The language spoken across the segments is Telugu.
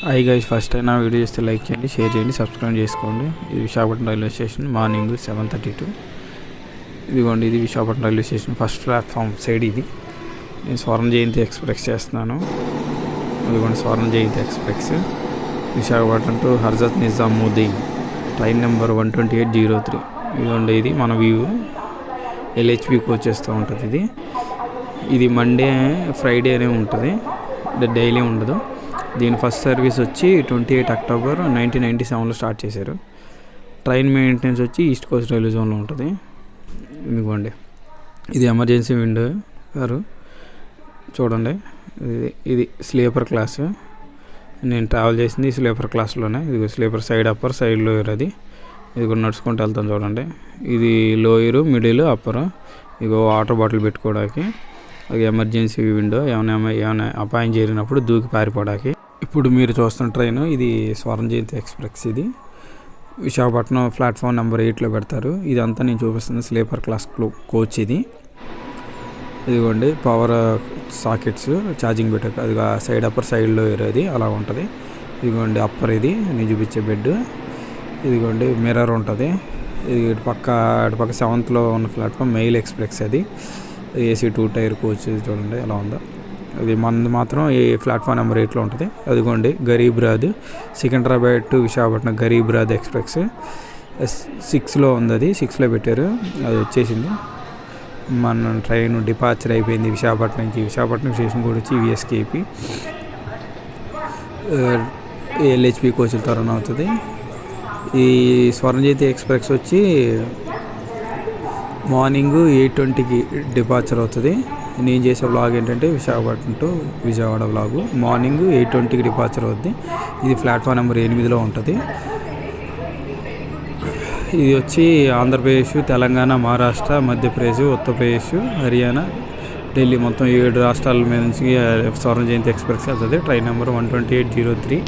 హాయ్ గైస్, ఫస్ట్ టైం నా వీడియో చేస్తే లైక్ చేయండి, షేర్ చేయండి, సబ్స్క్రైబ్ చేసుకోండి. ఇది విశాఖపట్నం రైల్వే స్టేషన్, మార్నింగ్ 7:32. ఇదిగోండి, ఇది Visakhapatnam railway station first platform side. ఇది నేను స్వర్ణ జయంతి ఎక్స్ప్రెస్ చేస్తున్నాను. ఇదిగోండి, స్వర్ణ జయంతి ఎక్స్ప్రెస్ విశాఖపట్నం టు హర్జత్ నిజాముద్దీన్, ట్రైన్ నెంబర్ 12803. ఇదిగోండి, ఇది మన వ్యూ. LHB కోచెస్తూ ఉంటుంది. ఇది మండే ఫ్రైడే అనే ఉంటుంది, డైలీ ఉండదు. దీని ఫస్ట్ సర్వీస్ వచ్చి 28 అక్టోబర్ 1997లో స్టార్ట్ చేశారు. ట్రైన్ మెయింటెనెన్స్ వచ్చి ఈస్ట్ కోస్ట్ రైల్వే జోన్లో ఉంటుంది. ఇదిగోండి, ఇది ఎమర్జెన్సీ విండో గారు చూడండి. ఇది స్లీపర్ క్లాస్. నేను ట్రావెల్ చేసింది స్లీపర్ క్లాస్లోనే. ఇది sleeper side upper, side lower. అది కూడా నడుచుకుంటూ వెళ్తాను చూడండి. ఇది లోయరు, మిడిల్, అప్పర్. ఇగో వాటర్ బాటిల్ పెట్టుకోవడానికి. అది ఎమర్జెన్సీ విండో, ఏమైనా అపాయం జరిగినప్పుడు దూకి పారిపోవడానికి. ఇప్పుడు మీరు చూస్తున్న ట్రైన్ ఇది స్వర్ణ జయంతి ఎక్స్ప్రెస్. ఇది విశాఖపట్నం ప్లాట్ఫామ్ నెంబర్ 8లో పెడతారు. ఇదంతా నేను చూపిస్తుంది స్లీపర్ క్లాస్ కోచ్. ఇదిగోండి, పవర్ సాకెట్స్, ఛార్జింగ్ పెట్టక. అది సైడ్ అప్పర్, సైడ్లో అది అలా ఉంటుంది. ఇదిగోండి అప్పర్, ఇది నేను చూపించే బెడ్. ఇదిగోండి మిర్రర్ ఉంటుంది. ఇది అటుపక్క 7th ఉన్న ప్లాట్ఫామ్ మెయిల్ ఎక్స్ప్రెస్. అది AC 2 టైర్ కోచ్. చూడండి ఎలా ఉందో. అది మనది మాత్రం ఈ ప్లాట్ఫామ్ నెంబర్ 8లో ఉంటుంది. అదిగోండి గరీబ్ రాద్, సికింద్రాబాద్ టు విశాఖపట్నం గరీబ్ రాద్ ఎక్స్ప్రెస్ 6లో ఉంది. అది 6లో పెట్టారు. అది వచ్చేసింది. మన ట్రైన్ డిపార్చర్ అయిపోయింది విశాఖపట్నం నుంచి. విశాఖపట్నం స్టేషన్ కూడా వచ్చి VSKP LHB కోచ్లతో రన్ అవుతుంది. ఈ స్వర్ణ జయంతి ఎక్స్ప్రెస్ వచ్చి మార్నింగ్ 8:20కి డిపార్చర్ అవుతుంది. నేను చేసే వ్లాగ్ ఏంటంటే Visakhapatnam to Vijayawada vlog. Morning 8:20కి డిపార్చర్ అవుద్ది. ఇది ప్లాట్ఫామ్ నెంబర్ 8లో ఉంటుంది. ఇది వచ్చి ఆంధ్రప్రదేశ్, తెలంగాణ, మహారాష్ట్ర, మధ్యప్రదేశ్, ఉత్తరప్రదేశ్, హర్యానా, ఢిల్లీ మొత్తం 7 రాష్ట్రాల మీద నుంచి స్వర్ణ జయంతి ఎక్స్ప్రెస్ వెళ్తుంది. Train number 12803.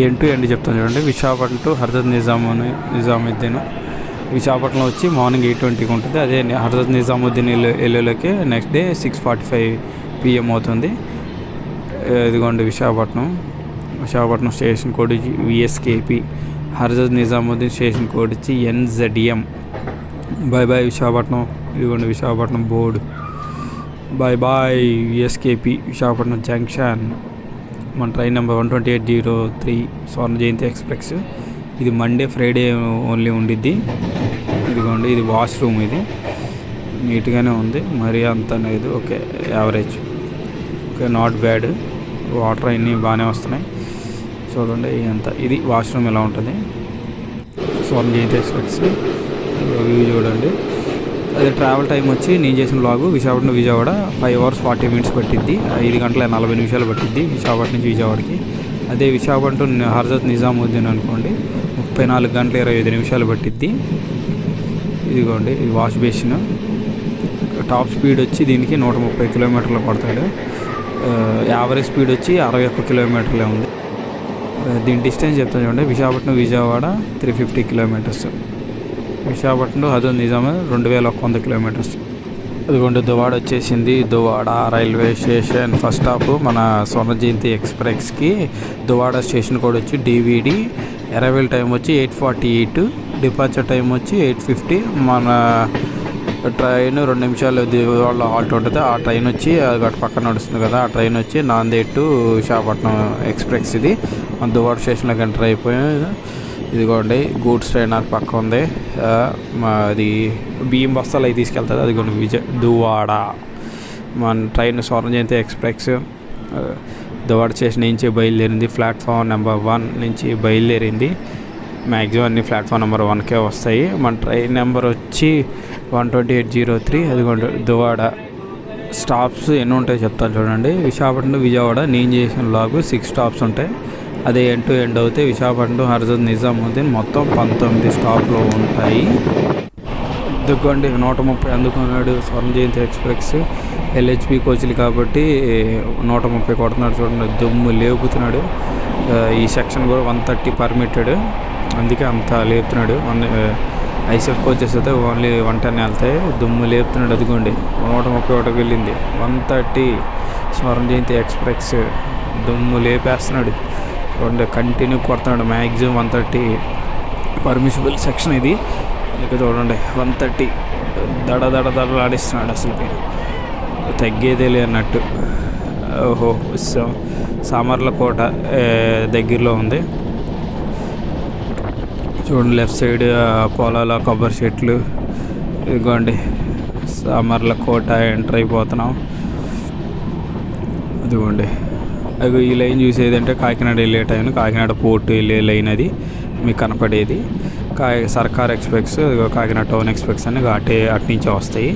End to end చెప్తాను చూడండి. విశాఖపట్నం టు హర్జత్ నిజాముద్దీన్. విశాఖపట్నంలో వచ్చి మార్నింగ్ 8:20కి ఉంటుంది. అదే హర్జత్ నిజాముద్దీన్ వెళ్ళేలోకి నెక్స్ట్ డే 6:45 PM అవుతుంది. ఇదిగోండి విశాఖపట్నం స్టేషన్ కోడ్ VSKP. హర్జత్ నిజాముద్దీన్ స్టేషన్ కోడ్ వచ్చి NZM. బాయ్ విశాఖపట్నం. ఇదిగోండి Visakhapatnam board. Bye VSKP Visakhapatnam junction. మన train number 12803 Swarna Jayanti express. ఇది మండే ఫ్రైడే ఓన్లీ ఉండిద్ది. ఇదిగోండి, ఇది వాష్రూమ్. ఇది నీట్గానే ఉంది, మరీ అంత లేదు. Okay, average. Okay, not bad. Water అన్నీ బాగానే వస్తున్నాయి. చూడండి ఎంత. ఇది వాష్రూమ్ ఎలా ఉంటుంది స్వర్ణ జయంతి ఎక్స్ప్రెస్ వ్యూ చూడండి. అది ట్రావెల్ టైం వచ్చి నేను చేసిన vlog Visakhapatnam Vijayawada 5 hours 40 minutes పట్టిద్ది. 5 గంటల 40 నిమిషాలు పట్టిద్ది విశాఖపట్నం నుంచి విజయవాడకి. అదే విశాఖపట్నం హర్జత్ నిజాముద్దీన్ అనుకోండి 34 గంటల 25 నిమిషాలు పట్టిద్ది. ఇదిగోండి, ఇది వాష్ బేసిన్. టాప్ స్పీడ్ వచ్చి దీనికి 130 కిలోమీటర్లు కొడతాడు. యావరేజ్ స్పీడ్ వచ్చి 61 కిలోమీటర్లే ఉంది. దీని డిస్టెన్స్ చెప్తాను చూడండి. విశాఖపట్నం విజయవాడ 350 కిలోమీటర్స్. విశాఖపట్నం హర్జత్ నిజాముద్దీన్ 2100 కిలోమీటర్స్. అదిగోండి దువాడ వచ్చేసింది. Duvvada railway station first stop మన స్వర్ణ జయంతి ఎక్స్ప్రెస్కి. దువాడ స్టేషన్ కోడ్ వచ్చి DVD. అరైవల్ టైం వచ్చి 8:48. డిపార్చర్ టైం వచ్చి 8:50. మన ట్రైన్ 2 నిమిషాలు దువాడ హాల్ట్ ఉంటుంది. ఆ ట్రైన్ వచ్చి అటు పక్కన నడుస్తుంది కదా, ఆ ట్రైన్ వచ్చి నాందేడ్ టు విశాఖపట్నం ఎక్స్ప్రెస్. ఇది మన దువాడ స్టేషన్లోకి ఎంటర్ అయిపోయింది. ఇదిగోండి గూడ్స్ ట్రైన్ అది పక్క ఉంది. అది బియ్యం బస్తాలు అవి తీసుకెళ్తుంది. అదిగోండి దువాడ. మన ట్రైన్ స్వర్ణ జయంతి ఎక్స్ప్రెస్ దువాడ స్టేషన్ నుంచి బయలుదేరింది. ప్లాట్ఫామ్ నెంబర్ 1 నుంచి బయలుదేరింది. మ్యాక్సిమం అన్ని ప్లాట్ఫామ్ నెంబర్ 1కే వస్తాయి. మన ట్రైన్ నెంబర్ వచ్చి 12803. అదిగోండి దువాడ. స్టాప్స్ ఎన్ని ఉంటాయి చెప్తాను చూడండి. విశాఖపట్నం విజయవాడ నేను చేసిన వ్లాగు 6 స్టాప్స్ ఉంటాయి. అదే ఎండ్ టు ఎండ్ అవుతే విశాఖపట్నం హర్జత్ నిజాముద్దీన్ మొత్తం 19 స్టాప్లు ఉంటాయి. ఇదిగోండి 130 అందుకున్నాడు స్వర్ణ జయంతి ఎక్స్ప్రెస్. LHB కోచ్లు కాబట్టి 130 కొడుతున్నాడు చూడండి. దుమ్ము లేపుతున్నాడు. ఈ సెక్షన్ కూడా 130 పర్మిటెడ్, అందుకే అంత లేపుతున్నాడు. ICF కోచెస్ అయితే ఓన్లీ 110 వెళ్తాయి. దుమ్ము లేపుతున్నాడు. అదిగోండి 131 వెళ్ళింది. 130 స్వర్ణ జయంతి ఎక్స్ప్రెస్ దుమ్ము లేపేస్తున్నాడు. చూడండి కంటిన్యూ కొడుతున్నాడు. మ్యాక్సిమం 130 పర్మిసిబుల్ సెక్షన్ ఇది. ఇక చూడండి 130 దడలాడిస్తున్నాడు. అసలు తగ్గేదే లేనట్టు. ఓహో, సామర్లకోట దగ్గరలో ఉంది. చూడండి లెఫ్ట్ సైడ్ పొలాల కొబ్బరి చెట్లు. ఇదిగోండి సామర్లకోట ఎంటర్ అయిపోతున్నాం. ఇదిగోండి అది ఈ లైన్ చూసేది అంటే కాకినాడ వెళ్ళే టైం, కాకినాడ పోర్టు వెళ్ళే లైన్ అది మీకు కనపడేది. సర్కార్ ఎక్స్ప్రెస్, కాకినాడ టౌన్ ఎక్స్ప్రెస్ అని అటు నుంచే వస్తాయి.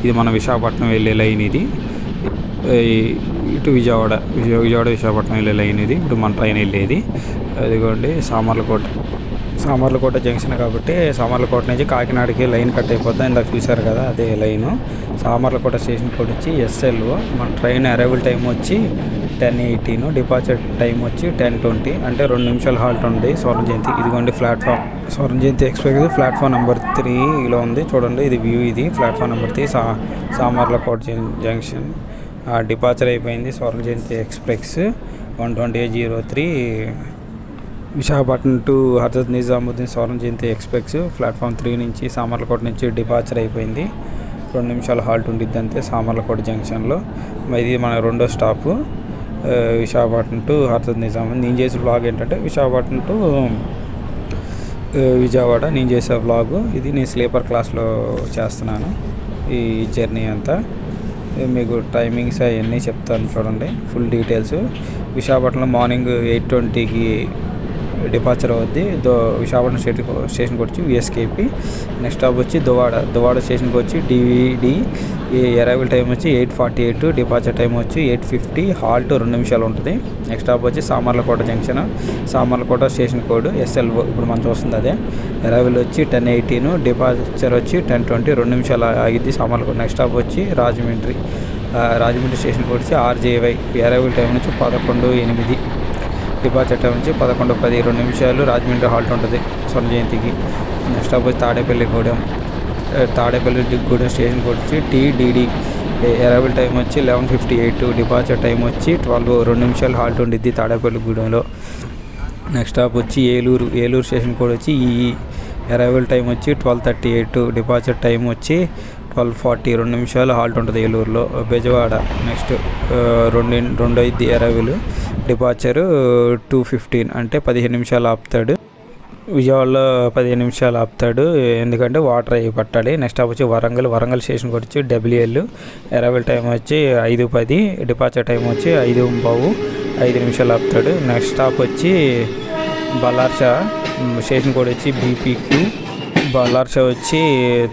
ఇది మన విశాఖపట్నం వెళ్ళే లైన్. ఇది ఇటు విజయవాడ విశాఖపట్నం వెళ్ళే లైన్ ఇది. ఇప్పుడు మన ట్రైన్ వెళ్ళేది. అదిగోండి సామర్లకోట జంక్షన్ కాబట్టి సామర్లకోట నుంచి కాకినాడకి లైన్ కట్ అయిపోద్ది. ఇందాక చూశారు కదా, అదే లైను. సామర్లకోట స్టేషన్ కోడ్ వచ్చి SLO. మన ట్రైన్ అరైవల్ టైం వచ్చి 10:18, డిపార్చర్ టైం వచ్చి 10:20, అంటే 2 నిమిషాలు హాల్ట్ ఉంది స్వర్ణ జయంతి. ఇదిగోండి ప్లాట్ఫామ్ స్వర్ణ జయంతి ఎక్స్ప్రెస్ ప్లాట్ఫామ్ నెంబర్ 3లో ఉంది. చూడండి ఇది వ్యూ. ఇది platform number 3 Samarlakota junction. Departure అయిపోయింది స్వర్ణ Jayanti express 12803 Visakhapatnam to Hazrat Nizamuddin Swarna Jayanti express platform 3 నుంచి సామర్లకోట నుంచి డిపార్చర్ అయిపోయింది. 2 నిమిషాలు హాల్ట్ ఉండిద్ది అంతే సామర్లకోట జంక్షన్లో. ఇది మన రెండో స్టాపు విశాఖపట్నం టు హజరత్ నిజాముద్దీన్. నేను చేసే వ్లాగ్ ఏంటంటే విశాఖపట్నం టు విజయవాడ నేను చేసే వ్లాగు ఇది. నేను స్లీపర్ క్లాస్లో చేస్తున్నాను ఈ జర్నీ అంతా. మీకు టైమింగ్స్ అవన్నీ చెప్తాను చూడండి, ఫుల్ డీటెయిల్స్. విశాఖపట్నంలో మార్నింగ్ 8:20కి డిపార్చర్ అవుద్ది. విశాఖపట్నం స్టేషన్కి వచ్చి VSKP. నెక్స్ట్ స్టాప్ వచ్చి దువ్వాడ స్టేషన్కి వచ్చి DVD. అరైవల్ టైం వచ్చి 8:48, డిపార్చర్ టైం వచ్చి 8:50, హాల్ట్ 2 నిమిషాలు ఉంటుంది. నెక్స్ట్ స్టాప్ వచ్చి Samarlakota junction. Samarlakota station code SLO. ఇప్పుడు మనం చూస్తుంది అదే. అరైవల్ వచ్చి 10:18, డిపార్చర్ వచ్చి 10:20, 2 నిమిషాలు ఆగిద్ది సామర్లకోట. నెక్స్ట్ స్టాప్ వచ్చి రాజమండ్రి స్టేషన్ కోడ్ వచ్చి RJY. అరైవల్ టైం నుంచి 11:08, డిపార్చర్ టైం వచ్చి 11:10, 2 నిమిషాలు రాజమండ్రి హాల్ట్ ఉంటుంది స్వర్ణ జయంతికి. నెక్స్ట్ స్టాప్ వచ్చి తాడేపల్లిగూడెం స్టేషన్ కోడ్ వచ్చి TDD. అరైవల్ టైం వచ్చి 11:58, డిపార్చర్ టైం వచ్చి 12, 2 నిమిషాలు హాల్ట్ ఉండిద్ది తాడేపల్లిగూడెంలో. నెక్స్ట్ స్టాప్ వచ్చి ఏలూరు స్టేషన్ కోడ్ వచ్చి EE. అరైవల్ టైం వచ్చి 12:38, డిపార్చర్ టైం వచ్చి 12:40, 2 నిమిషాలు హాల్ట్ ఉంటుంది ఏలూరులో. బెజవాడ నెక్స్ట్ 2:02 అరైవల్, డిపార్చర్ 2:15, అంటే 15 నిమిషాలు ఆపుతాడు. విజయవాడలో 15 నిమిషాలు ఆపుతాడు, ఎందుకంటే వాటర్ అవి పట్టాలి. నెక్స్ట్ స్టాప్ వచ్చి వరంగల్ స్టేషన్కి వచ్చి WL. అరైవల్ టైం వచ్చి 5:10, డిపార్చర్ టైం వచ్చి 5:15, 5 నిమిషాలు ఆపుతాడు. నెక్స్ట్ స్టాప్ వచ్చి బల్లార్షా స్టేషన్ కోడ్ వచ్చి BPQ. బల్లార్షా వచ్చి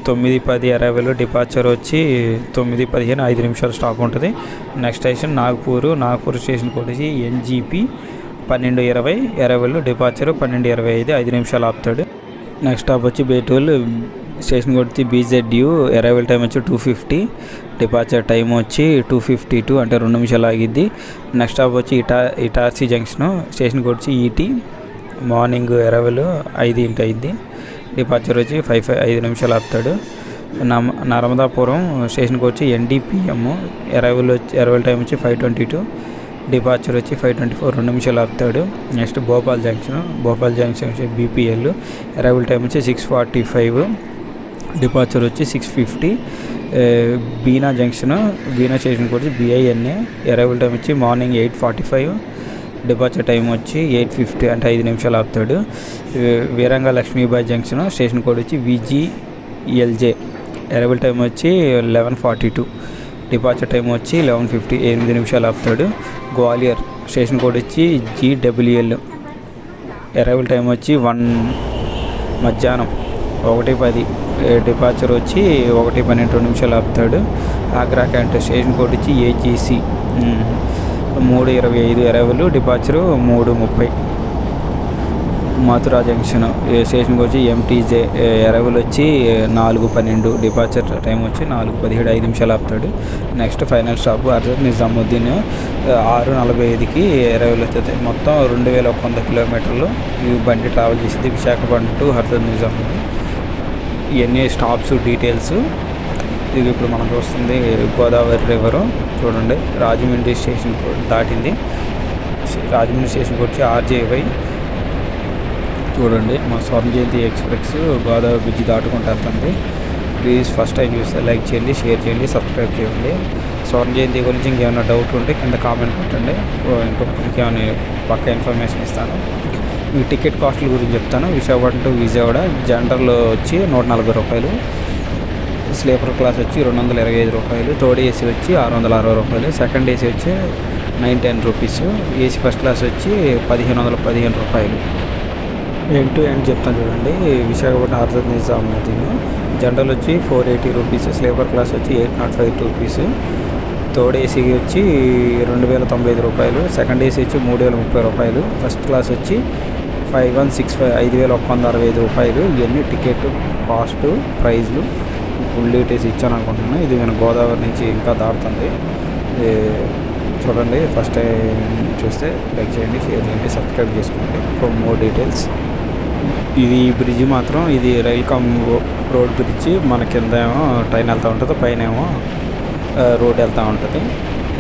9:10 అరైవల్, డిపార్చర్ వచ్చి 9:15, 5 నిమిషాలు స్టాప్ ఉంటుంది. Next station Nagpur station code వచ్చి NGP. 12:20 అరైవల్, డిపార్చర్ 12:25, 5 నిమిషాలు ఆపుతాడు. నెక్స్ట్ స్టాప్ వచ్చి బేటూల్ స్టేషన్ కోడ్ వచ్చి BZU. అరైవల్ టైం వచ్చి 2:50, డిపార్చర్ టైం వచ్చి 2:52, అంటే 2 నిమిషాలు ఆగిద్ది. నెక్స్ట్ స్టాప్ వచ్చి ఇటార్సీ జంక్షన్ స్టేషన్ కోడ్ వచ్చి ET. మార్నింగ్ అరైవల్ 5 అయింది, డిపార్చర్ వచ్చి 5 నిమిషాలు ఆపుతాడు. నర్మదాపురం స్టేషన్కి వచ్చి NDPM. అరైవల్ టైం వచ్చి 5:22, డిపార్చర్ వచ్చి 5:24, 2 నిమిషాలు ఆపుతాడు. నెక్స్ట్ భోపాల్ జంక్షన్ వచ్చి BPL. అరైవల్ టైం వచ్చి 6:45, డిపార్చర్ వచ్చి 6:50. బీనా స్టేషన్కి వచ్చి BINA. అరైవల్ టైం వచ్చి మార్నింగ్ 8:45, డిపార్చర్ టైం వచ్చి 8:50, అంటే 5 నిమిషాలు ఆపుతాడు. Virangana Lakshmibai junction station code వచ్చి VGLJ. అరైవల్ టైం వచ్చి 11:42, డిపార్చర్ టైం వచ్చి 11:50, 8 నిమిషాలు ఆపుతాడు. గ్వాలియర్ స్టేషన్ కోడ్ వచ్చి GWL. అరైవల్ టైం వచ్చి మధ్యాహ్నం 1:10, డిపార్చర్ వచ్చి 1:12, 2 నిమిషాలు ఆపుతాడు. ఆగ్రా క్యాంట్ స్టేషన్ కోడ్ వచ్చి AGC. 3:25 అరైవల్, డిపార్చరు 3:30. మథురా జంక్షన్ స్టేషన్కి వచ్చి MTJ. అరైవల్ వచ్చి 4:12, డిపార్చర్ టైం వచ్చి 4:17, 5 నిమిషాలు ఆపుతాడు. Next final stop Hazrat Nizamuddin. 6:45కి అరైవల్ అవుతుంది. మొత్తం 2100 కిలోమీటర్లు ఈ బండి ట్రావెల్ చేసింది విశాఖపట్నం టు హజరత్ నిజాముద్దీన్. ఇవన్నీ స్టాప్స్ డీటెయిల్స్. ఇది ఇప్పుడు మనం చూస్తుంది గోదావరి రివరు. చూడండి రాజమండ్రి స్టేషన్ దాటింది. రాజమండ్రి స్టేషన్కి వచ్చి RJY చూడండి. మా స్వర్ణ జయంతి ఎక్స్ప్రెస్ గోదావరి బ్రిడ్జ్ దాటుకుంటూ వెళ్తుంది. ప్లీజ్ ఫస్ట్ టైం చూస్తే లైక్ చేయండి, షేర్ చేయండి, సబ్స్క్రైబ్ చేయండి. స్వర్ణ జయంతి గురించి ఇంకేమైనా డౌట్ ఉంటే కింద కామెంట్ పెట్టండి. ఇంకేమైనా పక్క ఇన్ఫర్మేషన్ ఇస్తాను. ఈ టికెట్ కాస్ట్ల గురించి చెప్తాను. విశాఖపట్నం టు విజయవాడ జనరల్ వచ్చి 140 రూపాయలు, స్లీపర్ క్లాస్ వచ్చి 225 రూపాయలు, థర్డ్ AC వచ్చి 660 రూపాయలు, సెకండ్ AC వచ్చి 910 రూపీస్, AC ఫస్ట్ క్లాస్ వచ్చి 1515 రూపాయలు. ఎండ్ టు ఎండ్ చెప్తాను చూడండి. విశాఖపట్నం హర్రత్ నిజాముద్దీన్ జనరల్ వచ్చి 480 రూపీస్, స్లీపర్ క్లాస్ వచ్చి 805 రూపీస్, థర్డ్ AC వచ్చి 2095 రూపాయలు, సెకండ్ AC వచ్చి 3030 రూపాయలు, ఫస్ట్ క్లాస్ వచ్చి 5165 రూపాయలు. ఇవన్నీ టికెట్ కాస్ట్ ప్రైజ్లు ఫుల్ డీటెయిల్స్ ఇచ్చాను అనుకుంటున్నాను. ఇది నేను గోదావరి నుంచి ఇంకా దాటుతుంది. చూడండి. ఫస్ట్ టైం చూస్తే లైక్ చేయండి, షేర్ చేయండి, సబ్స్క్రైబ్ చేసుకోండి ఫర్ మోర్ డీటెయిల్స్. ఇది బ్రిడ్జ్ మాత్రం ఇది రైల్ కమ్ రోడ్ బ్రిడ్జ్. మన కింద ఏమో ట్రైన్ వెళ్తూ ఉంటుంది, పైన ఏమో రోడ్ వెళ్తూ ఉంటుంది.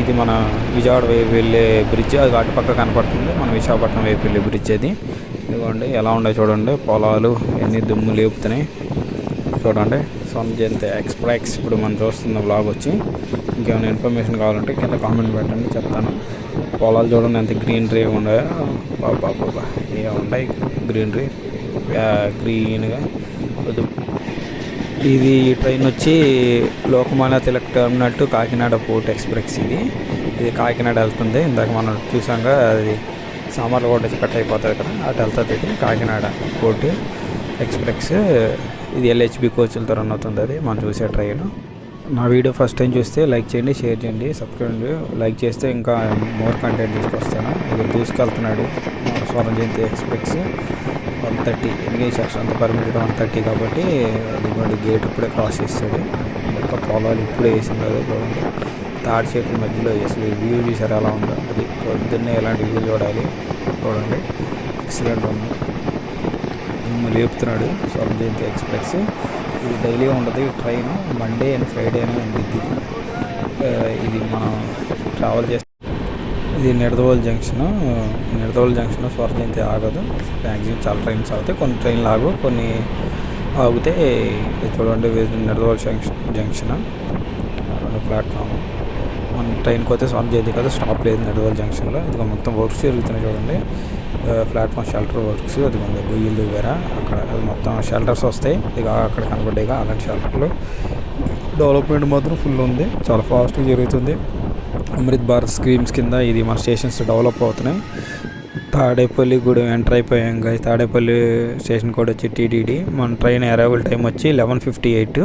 ఇది మన విజయవాడ వైపు వెళ్ళే బ్రిడ్జ్. అది అటు పక్క కనపడుతుంది, మన విశాఖపట్నం వైపు వెళ్ళే బ్రిడ్జ్ అది. ఇదిగోండి ఎలా ఉండే చూడండి. పొలాలు ఎన్ని దుమ్ము లేపుతున్నాయి చూడండి. స్వర్ణ జయంతి ఎక్స్ప్రెస్ ఇప్పుడు మనం చూస్తున్న బ్లాగ్ వచ్చి. ఇంకేమైనా ఇన్ఫర్మేషన్ కావాలంటే కింద కామెంట్ పెట్టండి, చెప్తాను. పొలాలు చూడండి ఎంత గ్రీనరీ ఉన్నాయో. బాబా ఏ ఉంటాయి గ్రీనరీ గ్రీన్గా. ఇది ట్రైన్ వచ్చి Lokmanya Tilak terminal to Kakinada port express. ఇది కాకినాడ వెళ్తుంది. ఇందాక మనం చూసాక అది సామర్లకోట వచ్చి కట్ అయిపోతుంది కదా, అటు వెళ్తుంది. ఇది కాకినాడ పోర్ట్ ఎక్స్ప్రెస్. ఇది LHB కోచ్లతో రన్ అవుతుంది. అది మనం చూసే ట్రైన్. నా వీడియో ఫస్ట్ టైం చూస్తే లైక్ చేయండి, షేర్ చేయండి, సబ్స్క్రైబ్ చేయండి. లైక్ చేస్తే ఇంకా మోర్ కంటెంట్ తీసుకొస్తాను. ఇది దూసుకెళ్తున్నాడు స్వర్ణ జయంతి ఎక్స్ప్రెస్. 130 ఎన్గేజ్ సెక్షన్ అంత పర్మిటెడ్ 130 కాబట్టి అది గేట్ ఇప్పుడే క్రాస్ చేస్తాడు. మొత్తం పొలాలు ఇప్పుడే వేసింది. అది చూడండి. తాడి చెట్ల మధ్యలో అసలు వ్యూ చూసారు ఎలా ఉందో. అది పొద్దున్నే ఎలాంటి వ్యూ చూడాలి చూడండి. ఎక్సలెంట్ ఉంది. లేపుతున్నాడు స్వర్ణ జయంతి ఎక్స్ప్రెస్. ఇది డైలీ ఉండదు ఈ ట్రైన్. మండే అండ్ ఫ్రైడే అని ఉండిద్ది. ఇది మనం ట్రావెల్ చేస్తే ఇది నిడదవోలు జంక్షన్. స్వర్ణ జయంతి ఆగదు. మ్యాక్సిమం చాలా ట్రైన్స్ ఆగుతాయి. కొన్ని ట్రైన్లు ఆగు, కొన్ని ఆగితే. చూడండి నిడదవోలు జంక్షన్ రెండు ప్లాట్ఫామ్. మన ట్రైన్కి పోతే స్వర్ణ జయంతి కదా స్టాప్ లేదు నిడదవోలు జంక్షన్లో. ఇది మొత్తం వర్క్స్ జరుగుతున్నాయి చూడండి. Platform shelter works. అది కొంచెం గొయ్యలు దిగారా అక్కడ. అది మొత్తం షెల్టర్స్ వస్తాయి. ఇక అక్కడ కనబడ్డాయి అలాంటి షెల్టర్లు. డెవలప్మెంట్ మాత్రం ఫుల్ ఉంది, చాలా ఫాస్ట్గా జరుగుతుంది. అమృత్ భారత్ స్కీమ్స్ కింద ఇది మన స్టేషన్స్ డెవలప్ అవుతున్నాయి. తాడేపల్లి కూడా ఎంటర్ అయిపోయాం గాయ. తాడేపల్లి స్టేషన్ కూడా వచ్చి TTD. మన ట్రైన్ అరైవల్ టైం వచ్చి 11:58,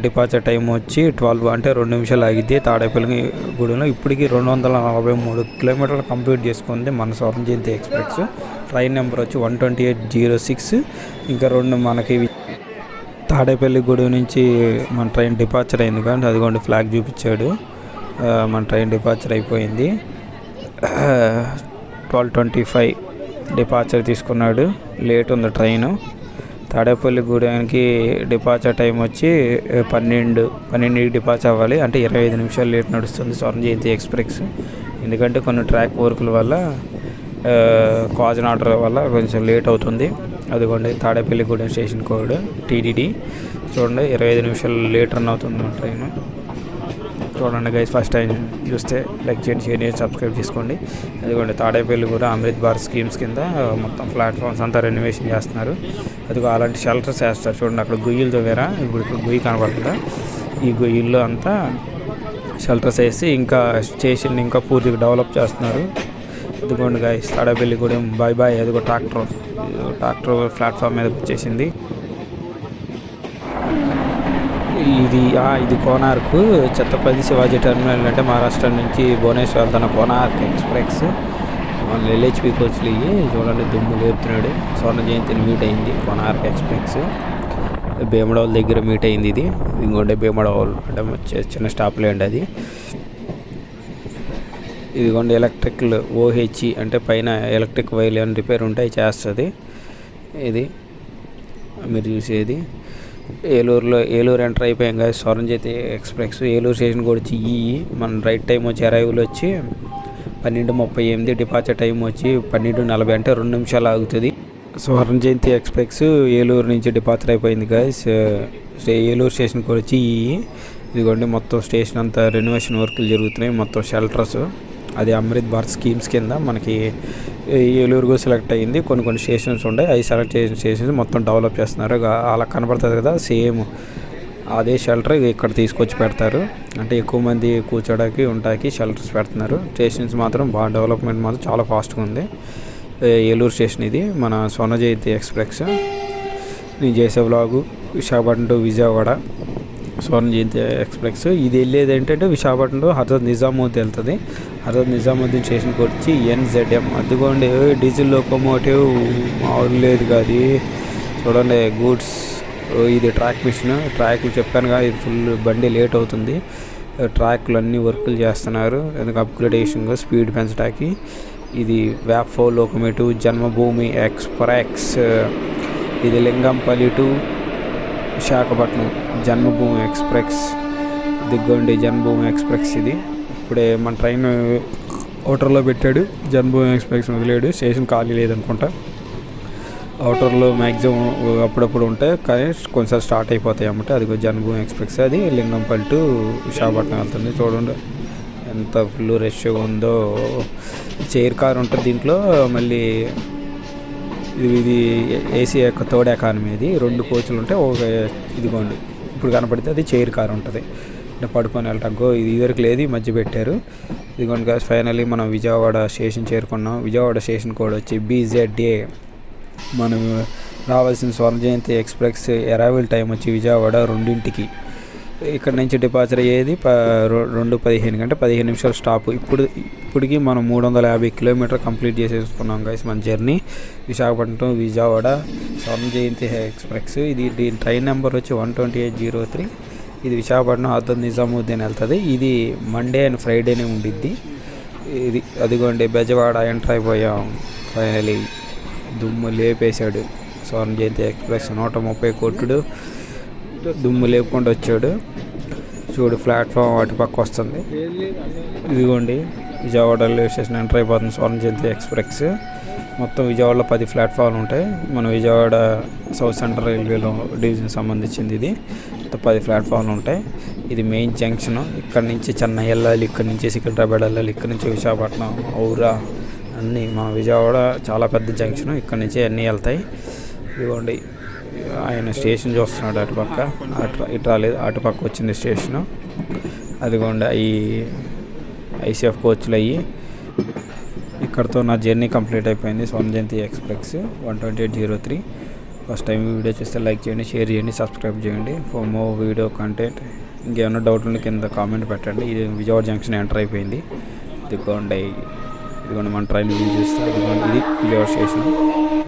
డిపార్చర్ టైం వచ్చి 12 అంటే 2 నిమిషాలు ఆగిద్ది. తాడేపల్లి గూడెంలో ఇప్పటికీ 243 కిలోమీటర్లు కంప్లీట్ చేసుకుంది మన స్వర్ణ జయంతి ఎక్స్ప్రెస్. ట్రైన్ నెంబర్ వచ్చి 12806. ఇంకా 2 మనకి తాడేపల్లి గూడెం నుంచి మన ట్రైన్ డిపార్చర్ అయింది కానీ అదిగోండి ఫ్లాగ్ చూపించాడు. మన ట్రైన్ డిపార్చర్ అయిపోయింది. 12:25 డిపార్చర్ తీసుకున్నాడు. లేట్ ఉంది ట్రైను. తాడేపల్లి గూడెంకి డిపార్చర్ టైం వచ్చి 12కి డిపార్చర్ అవ్వాలి. అంటే 25 నిమిషాలు లేట్ నడుస్తుంది స్వర్ణ జయంతి ఎక్స్ప్రెస్. ఎందుకంటే కొన్ని ట్రాక్ వర్కుల వల్ల, కాజ్ ఆర్డర్ వల్ల కొంచెం లేట్ అవుతుంది. అదిగోండి Tadepalli Gudem station code TTD. చూడండి 25 నిమిషాలు లేట్ రన్ అవుతుంది మన ట్రైన్. చూడండి గైస్. ఫస్ట్ టైం చూస్తే లైక్ చేయండి, షేర్ చేయండి, సబ్స్క్రైబ్ చేసుకోండి. అదిగోండి తాడేపల్లి కూడా అమృత్ భారత్ స్కీమ్స్ కింద మొత్తం ప్లాట్ఫామ్స్ అంతా రెనోవేషన్ చేస్తున్నారు. అదిగో అలాంటి షెల్టర్స్ వేస్తారు చూడండి. అక్కడ గొయ్యలతో వేరా. ఇప్పుడు గొయ్యి కనబడుతుందా? ఈ గొయ్యిల్లో అంతా షెల్టర్స్ వేసి ఇంకా స్టేషన్ ఇంకా పూర్తిగా డెవలప్ చేస్తున్నారు. అదిగోండి గైస్ తాడేపల్లి కూడా బాయ్. అదిగో ట్రాక్టర్ ప్లాట్ఫామ్ మీదకి వచ్చేసింది. ఇది కోనార్క్ ఛత్రపతి శివాజీ టెర్మినల్. అంటే మహారాష్ట్ర నుంచి భువనేశ్వర్ వెళ్తున్న కోనార్క్ ఎక్స్ప్రెస్. మన LHB కోచ్లు ఇవి చూడండి. దుమ్ము లేపుతున్నాడు. స్వర్ణ జయంతిని మీట్ అయింది కోనార్క్ ఎక్స్ప్రెస్. భీమడోల్ దగ్గర మీట్ అయింది. ఇది ఇంకోటి భీమడోల్ అంటే చిన్న స్టాప్ లేండి అది. ఇదిగోండి ఎలక్ట్రికల్ OHE అంటే పైన ఎలక్ట్రిక్ వైర్లు ఏమైనా రిపేర్ ఉంటాయి చేస్తుంది. ఇది మీరు చూసేది. ఏలూరు ఎంటర్ అయిపోయాం కదా స్వర్ణ జయంతి ఎక్స్ప్రెస్. ఏలూరు స్టేషన్ కూడా వచ్చి మన రైట్ టైం వచ్చి అరైవల్ వచ్చి 12:38 డిపార్చర్ టైం వచ్చి 12:40 అంటే 2 నిమిషాలు ఆగుతుంది. స్వర్ణ జయంతి ఎక్స్ప్రెస్ ఏలూరు నుంచి డిపార్చర్ అయిపోయింది గైస్. ఏలూరు స్టేషన్కి వచ్చి ఇదిగోండి మొత్తం స్టేషన్ అంతా రెనోవేషన్ వర్కులు జరుగుతున్నాయి. మొత్తం షెల్టర్స్ అది అమృత్ భారత్ స్కీమ్స్ కింద మనకి ఏలూరుగా సెలెక్ట్ అయ్యింది. కొన్ని స్టేషన్స్ ఉన్నాయి, అవి సెలెక్ట్ చేసిన స్టేషన్స్ మొత్తం డెవలప్ చేస్తున్నారు. అలా కనపడుతుంది కదా, సేమ్ అదే షెల్టర్ ఇక్కడ తీసుకొచ్చి పెడతారు. అంటే ఎక్కువ మంది కూర్చోడానికి ఉంటాకి షెల్టర్స్ పెడుతున్నారు. స్టేషన్స్ మాత్రం బాగా డెవలప్మెంట్ మాత్రం చాలా ఫాస్ట్గా ఉంది. ఏలూరు స్టేషన్ ఇది మన స్వర్ణ జయంతి ఎక్స్ప్రెస్. నేను చేసే vlog Visakhapatnam to Vijayawada Swarna Jayanti express. ఇది వెళ్ళేది ఏంటంటే విశాఖపట్నంలో హజరత్ నిజాముద్దీన్ వెళ్తుంది. హజరత్ నిజాముద్దీన్ స్టేషన్కి వచ్చి NZM అదిగోండి డీజిల్ లోకోమోటివ్ మామూలు లేదు కాదు. చూడండి గూడ్స్ ఇది ట్రాక్ మిషన్. ట్రాక్లు చెప్పానుగా, ఇది ఫుల్ బండి లేట్ అవుతుంది. ట్రాక్లు అన్నీ వర్కులు చేస్తున్నారు ఎందుకు అప్గ్రేడేషన్గా స్పీడ్ పెంచడానికి. ఇది వ్యాఫో లోకోమోటివ్ జన్మభూమి ఎక్స్ప్రెస్. ఇది లింగంపల్లి టు విశాఖపట్నం జన్మభూమి ఎక్స్ప్రెస్. దిగ్గోండి జన్మభూమి ఎక్స్ప్రెస్. ఇది ఇప్పుడే మన ట్రైన్ అవుటర్లో పెట్టాడు. జన్మభూమి ఎక్స్ప్రెస్ వదిలేడు, స్టేషన్ ఖాళీ లేదనుకుంటా. అవుటర్లో మ్యాక్సిమం అప్పుడప్పుడు ఉంటాయి కానీ కొంచెం స్టార్ట్ అయిపోతాయి అన్నమాట. అది జన్మభూమి ఎక్స్ప్రెస్. అది లింగంపల్లి టు విశాఖపట్నం వెళ్తుంది. చూడండి ఎంత ఫుల్ రష్గా ఉందో. చైర్ కార్ ఉంటుంది దీంట్లో. మళ్ళీ ఇది ఏసీ యొక్క థర్డ్ ఎకానమీ. ఇది 2 కోచ్లు ఉంటాయి. ఒక ఇదిగోండి ఇప్పుడు కనపడితే అది చైర్ కార్ ఉంటుంది, అంటే పడుకొని వెళ్ళటానికో. ఇది ఇదివరకు లేదు, ఈ మధ్య పెట్టారు. ఇదిగోండి గాయ్స్ ఫైనల్లీ మనం విజయవాడ స్టేషన్ చేరుకున్నాం. విజయవాడ స్టేషన్ కోడ్ వచ్చి BZA. మనం రావాల్సిన స్వర్ణ జయంతి ఎక్స్ప్రెస్ అరైవల్ టైం వచ్చి విజయవాడ 2ంటికి. ఇక్కడ నుంచి డిపార్చర్ అయ్యేది 2:15 అంటే 15 నిమిషాలు స్టాప్. ఇప్పటికి మనం 350 కిలోమీటర్ కంప్లీట్ చేసేసుకున్నాం గైస్ మన జర్నీ. విశాఖపట్నం విజయవాడ స్వర్ణ జయంతి ఎక్స్ప్రెస్. దీని ట్రైన్ నెంబర్ వచ్చి 12803. ఇది విశాఖపట్నం హజరత్ నిజాముద్దీన్ వెళ్తుంది. ఇది మండే అండ్ ఫ్రైడేనే ఉండిద్ది. ఇది అదిగోండి బెజవాడ ఎంటర్ అయిపోయాం. ఫైనలీ దుమ్ము లేపేశాడు స్వర్ణ జయంతి ఎక్స్ప్రెస్. 130 కొట్టుడు దుమ్ము లేపుకుంటూ వచ్చాడు. చూడు ప్లాట్ఫామ్ అటు పక్క వస్తుంది. ఇదిగోండి విజయవాడ రైల్వే స్టేషన్ ఎంటర్ అయిపోతుంది స్వర్ణ జయంతి ఎక్స్ప్రెస్. మొత్తం విజయవాడలో 10 ప్లాట్ఫామ్లు ఉంటాయి. మన విజయవాడ సౌత్ సెంట్రల్ రైల్వేలో డివిజన్ సంబంధించింది. ఇది 10 ప్లాట్ఫామ్లు ఉంటాయి. ఇది మెయిన్ జంక్షన్. ఇక్కడ నుంచి చెన్నై వెళ్ళాలి, ఇక్కడ నుంచి సికింద్రాబాద్ వెళ్ళాలి, ఇక్కడ నుంచి విశాఖపట్నం ఔరా అన్నీ. మా విజయవాడ చాలా పెద్ద జంక్షన్, ఇక్కడ నుంచి అన్నీ వెళ్తాయి. ఇదిగోండి ఆయన స్టేషన్ చూస్తున్నాడు అటుపక్క. ఇటు రాలేదు, అటుపక్క వచ్చింది స్టేషను. అదిగోండి ICF కోచ్లు అయ్యి. ఇక్కడతో నా జర్నీ కంప్లీట్ అయిపోయింది స్వర్ణ Jayanti express 12803. First time video చూస్తే లైక్ చేయండి, షేర్ చేయండి, సబ్స్క్రైబ్ చేయండి ఫర్ మోర్ వీడియో కంటెంట్. ఇంకేమైనా డౌట్ ఉంటే కింద కామెంట్ పెట్టండి. ఇది విజయవాడ జంక్షన్ ఎంటర్ అయిపోయింది. ఇదిగోండి మన ట్రైన్ వ్యూ చూస్తే ఇది విజయవాడ స్టేషన్.